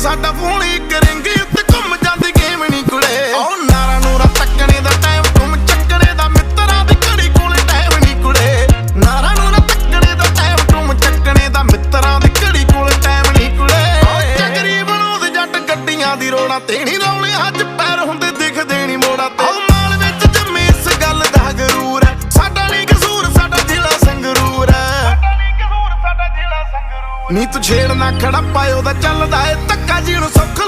ਸਾਡਾ ਫੋਨ ਇੱਕ ਰਿੰਗ ਉੱਤੇ ਘੁੰਮ ਜਾਂਦੀ ਗੇਮ ਨੀ ਕੁੜੇ। ਉਹ ਨਾਰਾ ਨੂਰਾ ਤੱਕਣੇ ਦਾ ਟਾਈਮ ਘੁੰਮ ਚੱਕਣੇ ਦਾ ਮਿੱਤਰਾਂ ਦੀ ਘੜੀ ਕੋਲੇ ਟਾਈਮ ਨੀ ਕੁੜੇ। ਨਾਰਾ ਨੂਰਾ ਤੱਕਣੇ ਦਾ ਟਾਈਮ ਘੁੰਮ ਚੱਕਣੇ ਦਾ ਮਿੱਤਰਾਂ ਦੀ ਘੜੀ ਕੋਲੇ ਟਾਈਮ ਨੀ ਕੁੜੇ। ਉਹ ਚੱਕਰੀ ਬਣਾਉਂਦੇ ਜੱਟ ਗੱਡੀਆਂ ਦੀ ਰੋੜਾਂ ਤੇ ਨੀ ਰੌਲੇ ਹੱਜ ਪੈਰ ਹੁੰਦੇ ਦਿਖਦੇ ਨੀ ਮੋੜਾਂ ਤੇ। ਉਹ ਮਾਲ ਵਿੱਚ ਜੰਮੇ ਇਸ ਗੱਲ ਦਾ ਗਰੂਰ ਹੈ, ਸਾਡਾ ਨੀ ਕਸੂਰ ਸਾਡਾ ਜ਼ਿਲ੍ਹਾ ਸੰਗਰੂਰ ਹੈ। ਨੀ ਤੂੰ ਛੇੜ ਨਾ ਖੜਾ ਪਾਇਓ ਦਾ ਚੱਲਦਾ ਏ ਧੱਕਾ ਜਿਹਨੂੰ ਸੁੱਖ